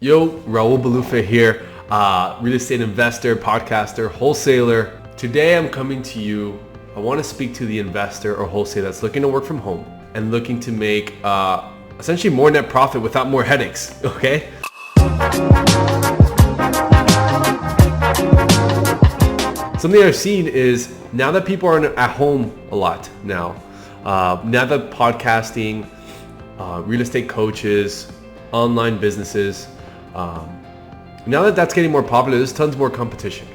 Yo, Raul Balufa here, real estate investor, podcaster, wholesaler. Today I'm coming to you. I want to speak to the investor or wholesaler that's looking to work from home and looking to make essentially more net profit without more headaches, okay? Something I've seen is now that people are at home a lot now that podcasting, real estate coaches, online businesses, now that that's getting more popular, there's tons more competition.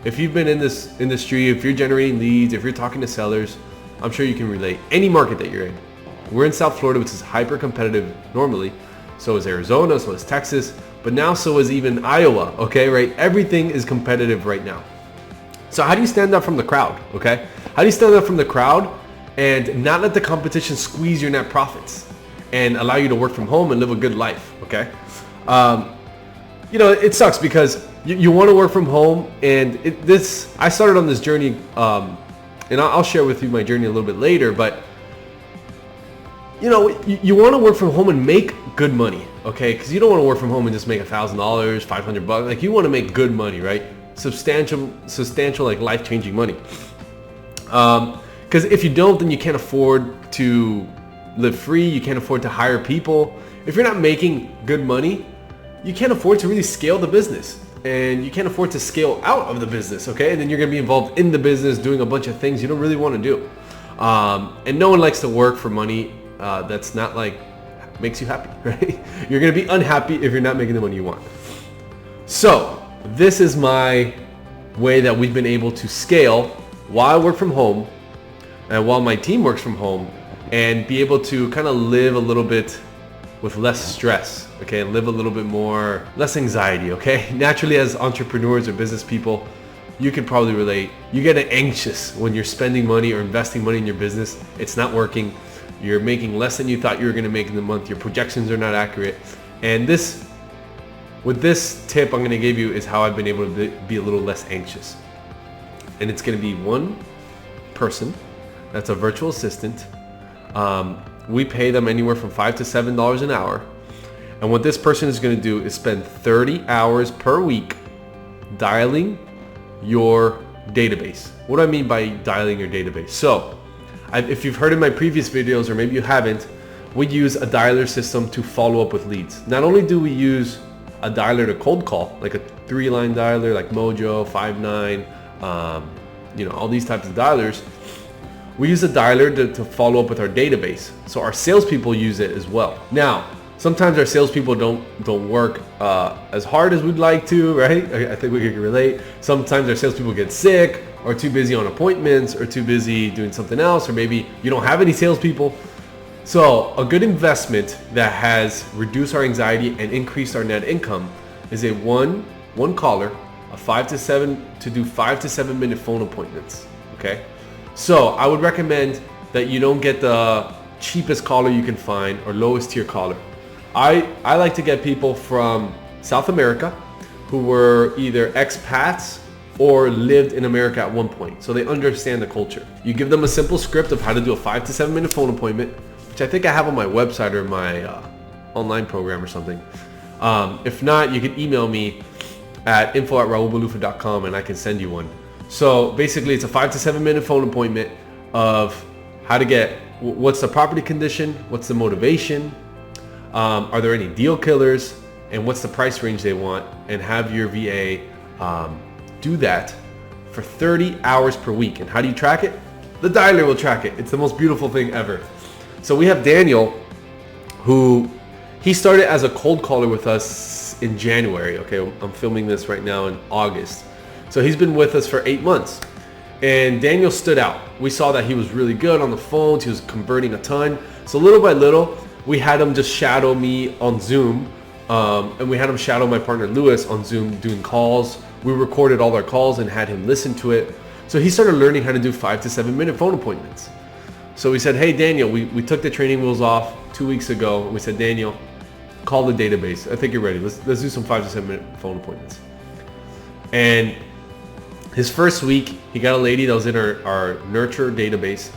If you've been in this industry, if you're generating leads, if you're talking to sellers, I'm sure you can relate. Any market that you're in. We're in South Florida, which is hyper competitive normally. So is Arizona, so is Texas, but now so is even Iowa, okay, right? Everything is competitive right now. So how do you stand out from the crowd, okay? How do you stand out from the crowd and not let the competition squeeze your net profits and allow you to work from home and live a good life, okay? It sucks because you want to work from home, and I started on this journey, and I'll share with you my journey a little bit later, but you want to work from home and make good money, okay? Because you don't want to work from home and just make $1,000, $500. Like, you want to make good money, right? Substantial, like life-changing money. Because if you don't, then you can't afford to live free. You can't afford to hire people. If you're not making good money, you can't afford to really scale the business, and you can't afford to scale out of the business, okay? And then you're going to be involved in the business doing a bunch of things you don't really want to do. And no one likes to work for money that's not like makes you happy, right? You're going to be unhappy if you're not making the money you want. So this is my way that we've been able to scale while I work from home and while my team works from home, and be able to kind of live a little bit with less stress, okay, and live a little bit more, less anxiety, okay? Naturally, as entrepreneurs or business people, you could probably relate. You get anxious when you're spending money or investing money in your business. It's not working. You're making less than you thought you were going to make in the month. Your projections are not accurate. And with this tip I'm going to give you is how I've been able to be a little less anxious. And it's going to be one person that's a virtual assistant. We pay them anywhere from $5 to $7 an hour. And what this person is going to do is spend 30 hours per week dialing your database. What do I mean by dialing your database? So, if you've heard in my previous videos, or maybe you haven't, we use a dialer system to follow up with leads. Not only do we use a dialer to cold call, like a 3-line dialer like Mojo, 5-9, all these types of dialers, we use a dialer to follow up with our database. So our salespeople use it as well. Now, sometimes our salespeople don't work as hard as we'd like to, right? I think we can relate. Sometimes our salespeople get sick, or too busy on appointments, or too busy doing something else, or maybe you don't have any salespeople. So a good investment that has reduced our anxiety and increased our net income is a one caller, to do 5 to 7 minute phone appointments, okay? So I would recommend that you don't get the cheapest caller you can find or lowest tier caller. I like to get people from South America who were either expats or lived in America at one point, so they understand the culture. You give them a simple script of how to do a 5 to 7 minute phone appointment, which I think I have on my website or my online program or something. If not, you can email me at info@raulbalufa.com and I can send you one. So basically it's a 5 to 7 minute phone appointment of how to get, what's the property condition, what's the motivation, are there any deal killers, and what's the price range they want, and have your VA do that for 30 hours per week. And how do you track it? The dialer will track it. It's the most beautiful thing ever. So we have Daniel, who he started as a cold caller with us in January. Okay, I'm filming this right now in August. So he's been with us for 8 months. And Daniel stood out. We saw that he was really good on the phones. He was converting a ton. So little by little, we had him just shadow me on Zoom. And we had him shadow my partner Lewis on Zoom doing calls. We recorded all our calls and had him listen to it. So he started learning how to do 5 to 7 minute phone appointments. So we said, hey, Daniel, we took the training wheels off 2 weeks ago. We said, Daniel, call the database. I think you're ready. Let's do some 5 to 7 minute phone appointments. And his first week, he got a lady that was in our nurture database,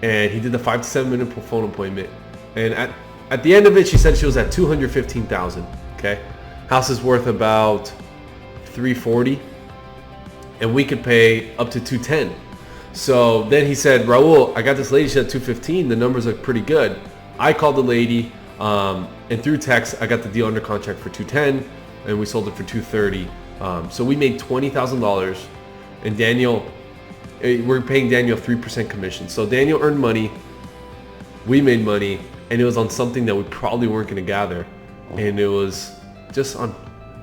and he did the 5 to 7 minute phone appointment. And at the end of it, she said she was at 215,000. Okay. House is worth about $340, and we could pay up to $210. So then he said, Raul, I got this lady, she said $215. The numbers look pretty good. I called the lady, and through text, I got the deal under contract for $210, and we sold it for $230. So we made $20,000, and Daniel, we're paying Daniel 3% commission. So Daniel earned money, we made money, and it was on something that we probably weren't going to gather. And it was just on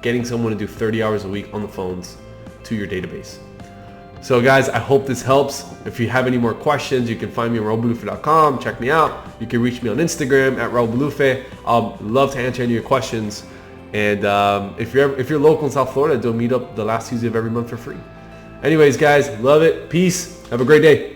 getting someone to do 30 hours a week on the phones to your database. So guys, I hope this helps. If you have any more questions, you can find me on raulbalufe.com. Check me out. You can reach me on Instagram at raulbalufe. I'll love to answer any of your questions. And if you're local in South Florida, do a meetup the last Tuesday of every month for free. Anyways, guys, love it. Peace. Have a great day.